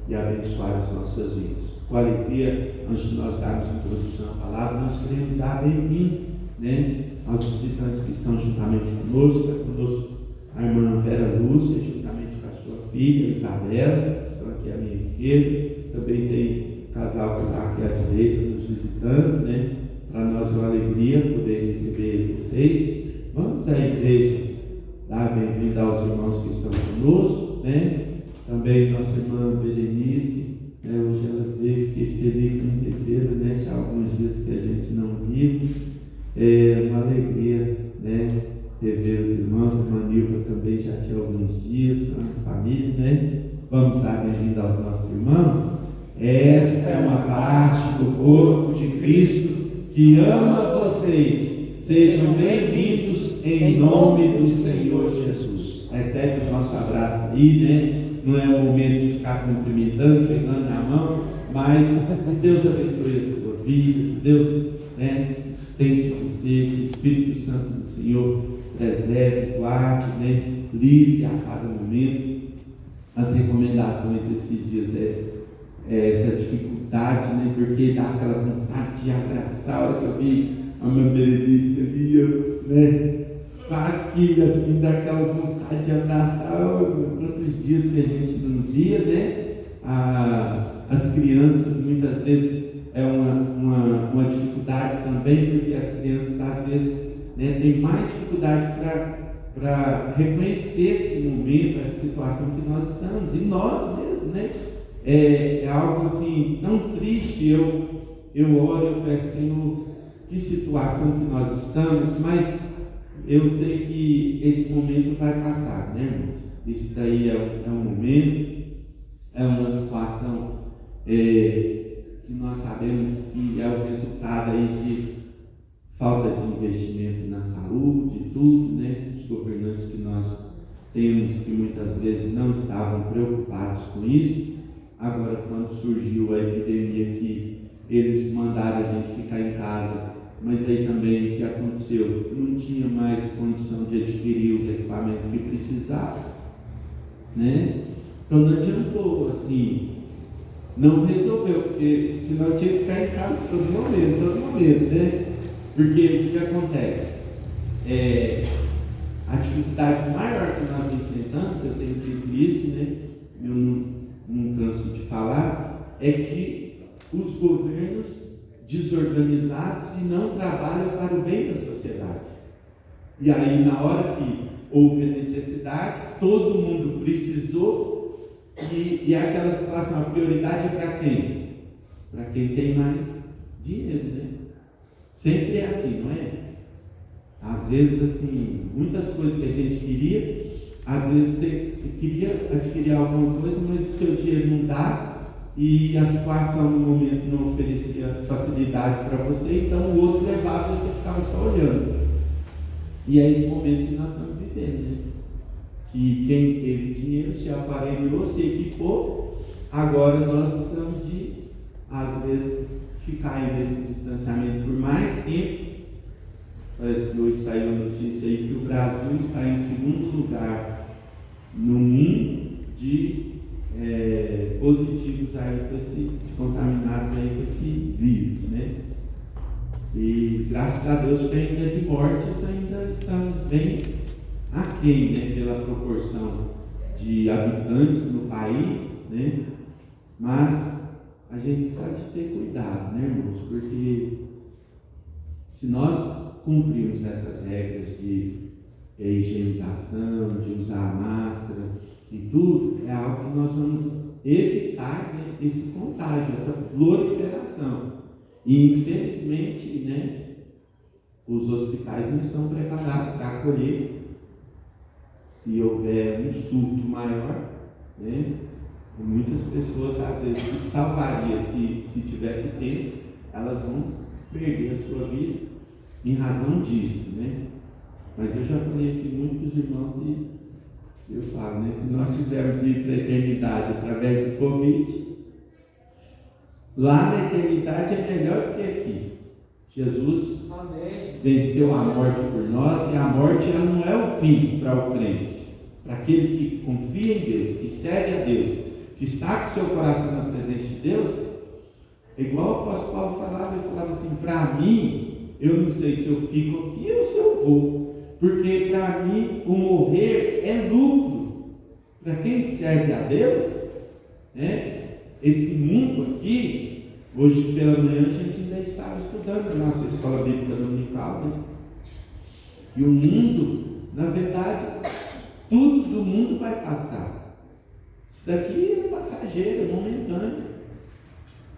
e abençoar as nossas vidas. Com alegria, antes de nós darmos introdução à palavra, nós queremos dar bem-vindo, né, aos visitantes que estão juntamente conosco a irmã Vera Lúcia, juntamente com a sua filha Isabela, que estão aqui à minha esquerda. Também tem um casal que está aqui à direita nos visitando, né? Para nós é uma alegria poder receber vocês. Vamos à igreja dar bem-vindo aos irmãos que estão conosco, né? Também nossa irmã Berenice, né? Hoje ela veio, fiquei feliz em revê-la, né? Já há alguns dias que a gente não vimos. É uma alegria, né? Rever os irmãos. A irmã Nilva também já tinha alguns dias com a família, né? Vamos dar bem-vindo aos nossos irmãos. Esta é uma parte do corpo de Cristo que ama vocês. Sejam bem-vindos em nome do Senhor Jesus. Recebe o nosso abraço aí, né? Não é o momento de ficar cumprimentando, pegando na mão, mas que Deus abençoe a sua vida, que Deus, né, sustente você, que o Espírito Santo do Senhor preserve, guarde, né, livre a cada momento. As recomendações esses dias essa dificuldade, né, porque dá aquela vontade de abraçar. A hora que eu vi a minha Berenice ali, né, quase que assim, dá aquela vontade de abraçar. Quantos dias que a gente não via, né? As crianças, muitas vezes, é uma dificuldade também, porque as crianças, às vezes, né, têm mais dificuldade para reconhecer esse momento, essa situação que nós estamos, e nós mesmos, né? É algo assim, tão triste. Eu oro, eu peço, Senhor, que situação que nós estamos, mas eu sei que esse momento vai passar, né, irmãos? Isso daí é um momento, é uma situação que nós sabemos que é o resultado aí de falta de investimento na saúde, tudo, né? Os governantes que nós temos, que muitas vezes não estavam preocupados com isso. Agora, quando surgiu a epidemia que eles mandaram a gente ficar em casa, mas aí também o que aconteceu? Não tinha mais condição de adquirir os equipamentos que precisavam, né? Então não adiantou, assim, não resolveu, porque senão tinha que ficar em casa todo momento, né? Porque o que acontece? A dificuldade maior que nós enfrentamos, eu tenho dito isso, né? Eu não canso de falar, é que os governos desorganizados e não trabalham para o bem da sociedade. E aí, na hora que houve a necessidade, todo mundo precisou, e aquela situação, a prioridade é para quem? Para quem tem mais dinheiro, né? Sempre é assim, não é? Às vezes, assim, muitas coisas que a gente queria, às vezes você queria adquirir alguma coisa, mas o seu dinheiro não dá, e a situação no momento não oferecia facilidade para você, então o outro levava e você ficava só olhando. E é esse momento que nós estamos vivendo, né? Que quem teve dinheiro se aparelhou, se equipou. Agora nós precisamos de, às vezes, ficar aí nesse distanciamento por mais tempo. Parece que hoje saiu a notícia aí que o Brasil está em segundo lugar no mundo de positivos aí de contaminados aí com esse vírus, né? E graças a Deus que ainda de mortes ainda estamos bem aquém, né? Pela proporção de habitantes no país, né? Mas a gente precisa de ter cuidado, né, irmãos? Porque se nós cumprirmos essas regras de higienização, de usar máscara e tudo, é algo que nós vamos evitar, né, esse contágio, essa proliferação. E infelizmente, né, os hospitais não estão preparados para acolher. Se houver um surto maior, né, muitas pessoas, às vezes, que salvaria se tivesse tempo, elas vão perder a sua vida em razão disso, né? Mas eu já falei aqui muito com os irmãos e eu falo, né? Se nós tivermos de ir para a eternidade através do Covid, lá na eternidade é melhor do que aqui. Jesus venceu a morte por nós, e a morte ela não é o fim para o crente, para aquele que confia em Deus, que segue a Deus, que está com o seu coração na presença de Deus, é igual o apóstolo Paulo falava, ele falava assim, para mim, eu não sei se eu fico aqui ou se eu vou, porque para mim o morrer é lucro. Para quem serve a Deus, né? Esse mundo aqui, hoje pela manhã a gente ainda estava estudando na nossa escola bíblica dominical, né? E o mundo, na verdade, tudo do mundo vai passar. Isso daqui é passageiro, é momentâneo.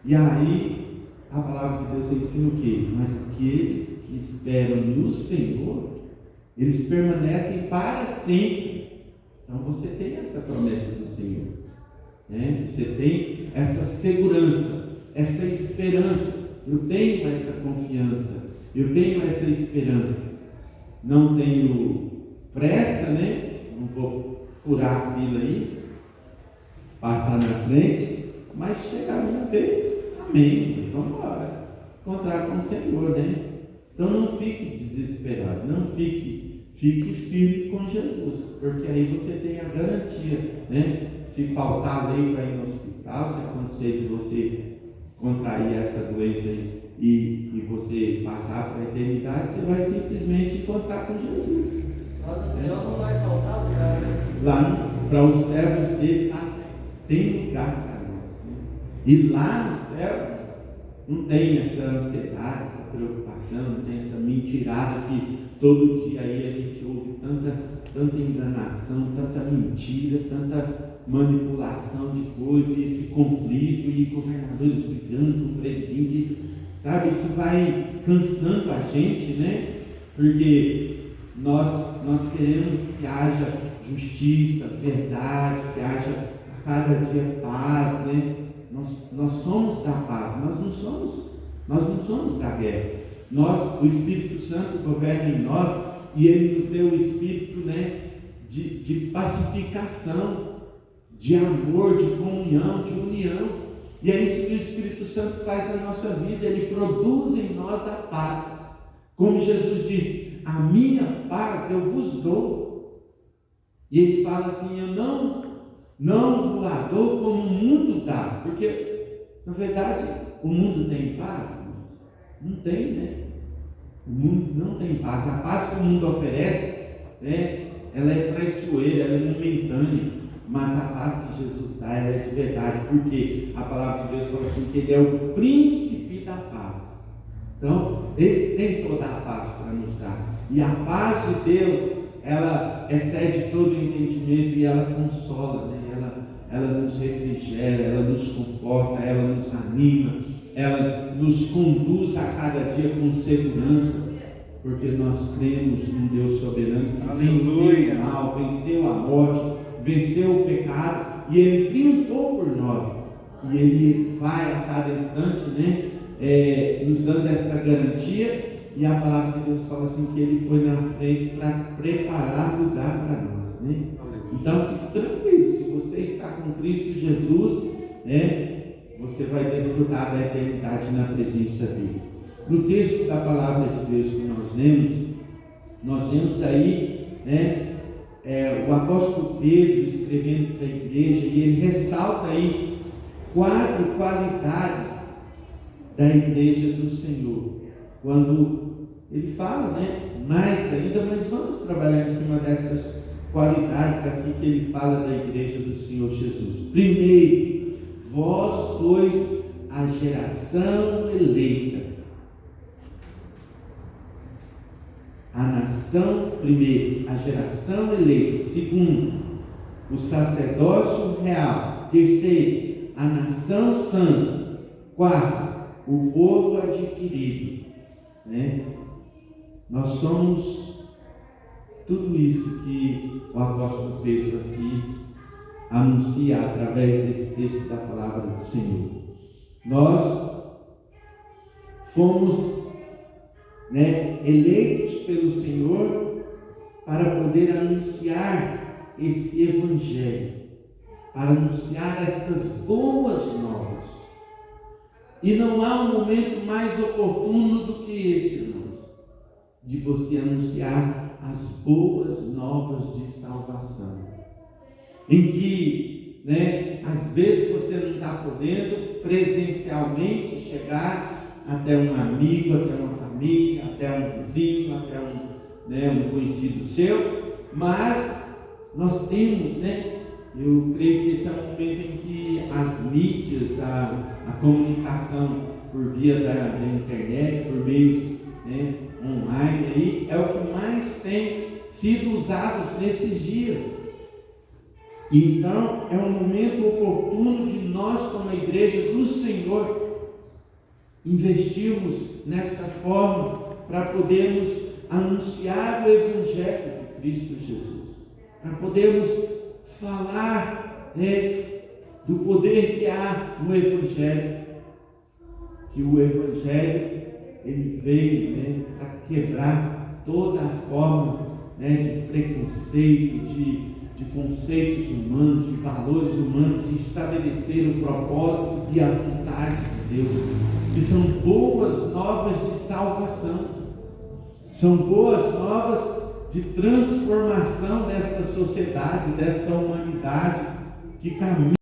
E aí, a palavra de Deus ensina o quê? Mas aqueles que esperam no Senhor, eles permanecem para sempre. Então você tem essa promessa do Senhor, né? Você tem essa segurança, essa esperança. Eu tenho essa confiança, eu tenho essa esperança. Não tenho pressa, né? Não vou furar a fila aí, passar na frente, mas chegar a minha vez, amém, vamos embora, encontrar com o Senhor, né? Então não fique desesperado, não fique firme com Jesus, porque aí você tem a garantia, né? Se faltar leito aí no hospital, se acontecer de você contrair essa doença aí, e você passar para a eternidade, você vai simplesmente encontrar com Jesus. Lá no céu não vai faltar lugar, né? Lá para os servos dele tem lugar para nós, né? E lá no céu não tem essa ansiedade, essa preocupação, não tem essa mentirada que todo dia aí a gente ouve tanta enganação, tanta mentira, tanta manipulação de coisas, esse conflito e governadores brigando com o presidente, sabe? Isso vai cansando a gente, né? Porque nós queremos que haja justiça, verdade, que haja a cada dia paz, né? Nós somos da paz, nós não somos da guerra. O Espírito Santo governa em nós e Ele nos deu o Espírito, né, de pacificação, de amor, de comunhão, de união. E é isso que o Espírito Santo faz na nossa vida, Ele produz em nós a paz. Como Jesus disse, a minha paz eu vos dou. E Ele fala assim, eu não vos a dou como o mundo dá, porque na verdade o mundo tem paz? Não tem, né? O mundo não tem paz. A paz que o mundo oferece, né, ela é traiçoeira, ela é momentânea, mas a paz que Jesus dá, ela é de verdade, porque a palavra de Deus fala assim, que Ele é o príncipe da paz. Então, Ele tem toda a paz para nos dar, e a paz de Deus, ela excede todo o entendimento, e ela consola, né? Ela nos refrigera, ela nos conforta, ela nos anima, ela nos conduz a cada dia com segurança, porque nós cremos num Deus soberano que venceu o mal, venceu a morte, venceu o pecado, e Ele triunfou por nós, e Ele vai a cada instante, né, nos dando essa garantia, e a palavra de Deus fala assim, que Ele foi na frente para preparar lugar para nós, né? Então fique tranquilo, se você está com Cristo Jesus, né, você vai desfrutar da eternidade na presença dele. No texto da palavra de Deus que nós vemos aí, né, o apóstolo Pedro escrevendo para a igreja, e ele ressalta aí 4 qualidades da igreja do Senhor. Quando ele fala, né, mais ainda, mas vamos trabalhar em cima dessas qualidades aqui que ele fala da igreja do Senhor Jesus. Primeiro, vós sois a geração eleita. A nação, primeiro, a geração eleita. Segundo, o sacerdócio real. Terceiro, a nação santa. Quarto, o povo adquirido, né? Nós somos tudo isso que o apóstolo Pedro aqui anuncia através desse texto da palavra do Senhor. Nós fomos, né, eleitos pelo Senhor para poder anunciar esse evangelho, para anunciar estas boas novas. E não há um momento mais oportuno do que esse, irmãos, de você anunciar as boas novas de salvação, em que, né, Às vezes você não está podendo presencialmente chegar até um amigo, até uma família, até um vizinho, até um conhecido seu, mas nós temos, eu creio que esse é um momento em que as mídias, a comunicação por via da internet, por meios online, aí, é o que mais tem sido usados nesses dias. Então, é um momento oportuno de nós, como a igreja do Senhor, investirmos nesta forma para podermos anunciar o Evangelho de Cristo Jesus, para podermos falar do poder que há no Evangelho, que o Evangelho ele veio para quebrar toda a forma de preconceito, de conceitos humanos, de valores humanos, e estabelecer o propósito e a vontade de Deus, que são boas novas de salvação, são boas novas de transformação desta sociedade, desta humanidade que caminha